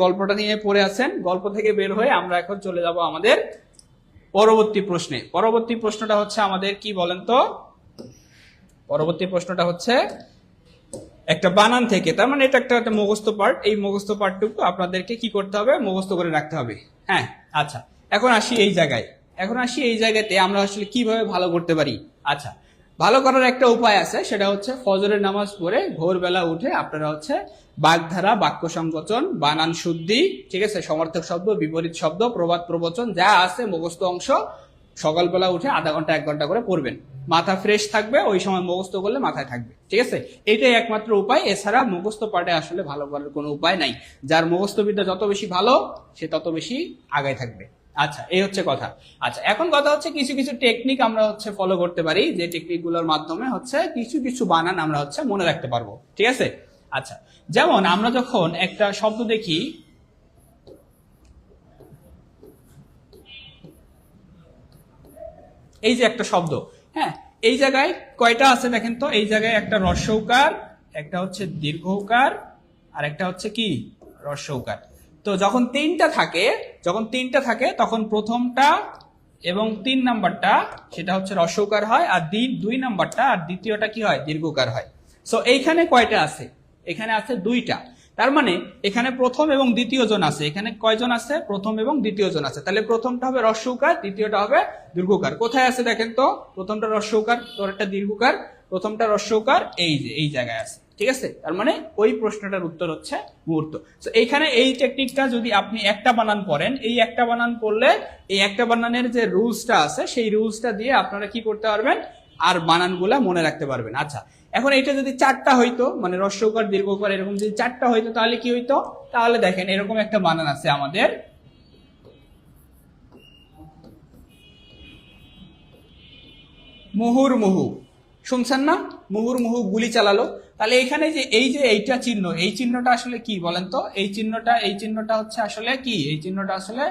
গল্পটা নিয়ে পড়ে আছেন, গল্প থেকে বের হয়ে আমরা এখন চলে যাব আমাদের পরবর্তী প্রশ্নে। পরবর্তী প্রশ্নটা হচ্ছে আমাদের কি বলেন তো, পরবর্তী প্রশ্নটা হচ্ছে একটা বানান থেকে, তার মানে এটা একটা মুখস্থ পার্ট, এই মুখস্থ পার্টটুকু আপনাদেরকে কি করতে হবে, মুখস্থ করে রাখতে হবে। হ্যাঁ, আচ্ছা, এখন আসি এই জায়গাতে আমরা আসলে কিভাবে ভালো করতে পারি। আচ্ছা, ভালো করার একটা উপায় আছে, সেটা হচ্ছে ফজরের নামাজ পড়ে ভোরবেলা উঠে আপনারা হচ্ছে বাগধারা, বাক্য সংকোচন, বানান শুদ্ধি, ঠিক আছে, সমার্থক শব্দ, বিপরীত শব্দ, প্রবাদ প্রবচন যা আছে মুখস্থ অংশ সকালবেলা উঠে আধা ঘন্টা 1 ঘন্টা করে পড়বেন। মাথা ফ্রেশ থাকবে, ওই সময় মুখস্থ করলে মাথায় থাকবে, ঠিক আছে। এটাই একমাত্র উপায়, এছাড়া মুখস্থ পাঠে আসলে ভালো করার কোনো উপায় নাই। যার মুখস্থ বিদ্যা যত বেশি ভালো, সে তত বেশি আগায় থাকবে। আচ্ছা, এই হচ্ছে কথা। আচ্ছা, এখন কথা হচ্ছে কিছু কিছু টেকনিক আমরা হচ্ছে ফলো করতে পারি, যে টেকনিক গুলোর মাধ্যমে হচ্ছে কিছু কিছু বানান আমরা হচ্ছে মনে রাখতে পারবো, ঠিক আছে। আচ্ছা, যেমন আমরা যখন একটা শব্দ দেখি, এই যে একটা শব্দ, হ্যাঁ, এই জায়গায় কয়টা আছে দেখেন তো, এই জায়গায় একটা হ্রস্বকার, একটা হচ্ছে দীর্ঘকার, আর একটা হচ্ছে কি হ্রস্বকার। তো যখন তিনটা থাকে তখন প্রথমটা এবং 3 নাম্বারটা সেটা হচ্ছে হ্রস্বকার হয়, আর 2 নাম্বারটা আর দ্বিতীয়টা কি হয়, দীর্ঘকার হয়। সো এইখানে কয়টা আছে, এখানে আছে 2টা। তার মানে এখানে প্রথম এবং দ্বিতীয় জন আছে, এখানে কয়জন আছে, প্রথম এবং দ্বিতীয় জন আছে। তাহলে প্রথমটা হবে হ্রস্বকার, দ্বিতীয়টা হবে দীর্ঘকার। কোথায় আছে দেখেন তো, প্রথমটা হ্রস্বকার, পরেরটা দীর্ঘকার, প্রথমটা হ্রস্বকার এই যে এই জায়গায় আছে, ঠিক আছে। তার মানে ওই প্রশ্নটার উত্তর হচ্ছে মুহূর্ত। তো এইখানে এই টেকনিকটা যদি আপনি একটা বানান পড়েন, এই একটা বানান পড়লে এই একটা বানানের যে রুলসটা আছে সেই রুলসটা দিয়ে আপনারা কি করতে পারবেন, আর বানানগুলা মনে রাখতে পারবেন। আচ্ছা, এখন এটা যদি 4টা হইতো, মানে হ্রস্বকার দীর্ঘকার এরকম যদি 4টা হইতো, তাহলে কি হইতো, তাহলে দেখেন এরকম একটা বানান আছে আমাদের, মুহুর্মুহু, শুনছেন না, মুহুর্মুহু গুলি চালালো। তাহলে এখানে যে এইটা চিহ্ন, এই চিহ্নটা আসলে কি বলেন তো, এই চিহ্নটা হচ্ছে আসলে কি, এই চিহ্নটা আসলে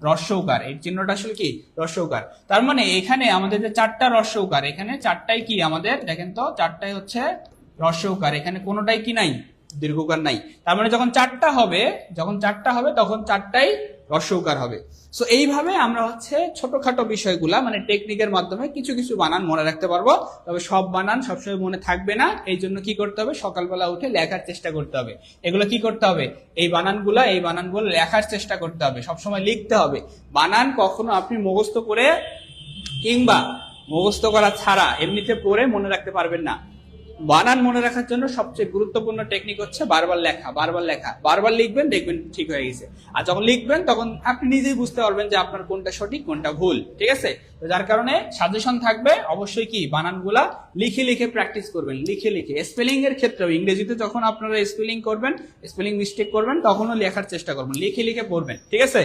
হ্রস্বকার, এই চিহ্নটা আসলে কি হ্রস্বকার। তার মানে এখানে আমাদের যে 4টা হ্রস্বকার, এখানে 4টাই কি আমাদের দেখেন তো, 4টাই হচ্ছে হ্রস্বকার, এখানে কোনোটাই কি নাই, দীর্ঘকার নাই। তার মানে যখন 4টা হবে তখন 4টাই হ্রস্বকার হবে। সো এইভাবে আমরা হচ্ছে ছোটখাটো বিষয়গুলা মানে টেকনিকের মাধ্যমে কিছু কিছু বানান মনে রাখতে পারবো। তবে সব বানান সবসময় মনে থাকবে না, এই জন্য কি করতে হবে, সকালবেলা উঠে লেখার চেষ্টা করতে হবে। এগুলো কি করতে হবে, এই বানানগুলো লেখার চেষ্টা করতে হবে, সবসময় লিখতে হবে। বানান কখনো আপনি মুখস্থ করে কিংবা মুখস্থ করা ছাড়া এমনিতে পড়ে মনে রাখতে পারবেন না। বানান মনে রাখার জন্য সবচেয়ে গুরুত্বপূর্ণ টেকনিক হচ্ছে বারবার লেখা, বারবার লিখবেন, দেখবেন ঠিক হয়ে গেছে। আর যখন লিখবেন তখন আপনি নিজেই বুঝতে পারবেন যে আপনার কোনটা সঠিক কোনটা ভুল, ঠিক আছে। তো যার কারণে সাজেশন থাকবে অবশ্যই কি বানানগুলা লিখে লিখে প্র্যাকটিস করবেন, লিখে লিখে। স্পেলিং এর ক্ষেত্রেও ইংরেজিতে যখন আপনারা স্পেলিং করবেন, স্পেলিং মিস্টেক করবেন, তখনও লেখার চেষ্টা করবেন, লিখে লিখে পড়বেন, ঠিক আছে।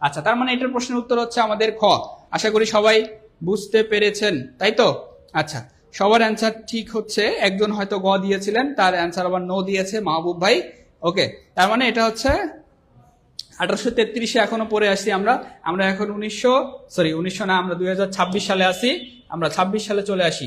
আচ্ছা, তার মানে এটার প্রশ্নের উত্তর হচ্ছে আমাদের খ। আশা করি সবাই বুঝতে পেরেছেন, তাই তো। আচ্ছা, সবার অ্যান্সার ঠিক হচ্ছে, একজন হয়তো গ দিয়েছিলেন, তার অ্যান্সার আবার নো দিয়েছে মাহবুব ভাই। ওকে, তার মানে এটা হচ্ছে 1833-এ এখনো পড়ে আসছি আমরা এখন 1900 না, আমরা 2026 সালে আসি, আমরা 26 সালে চলে আসি।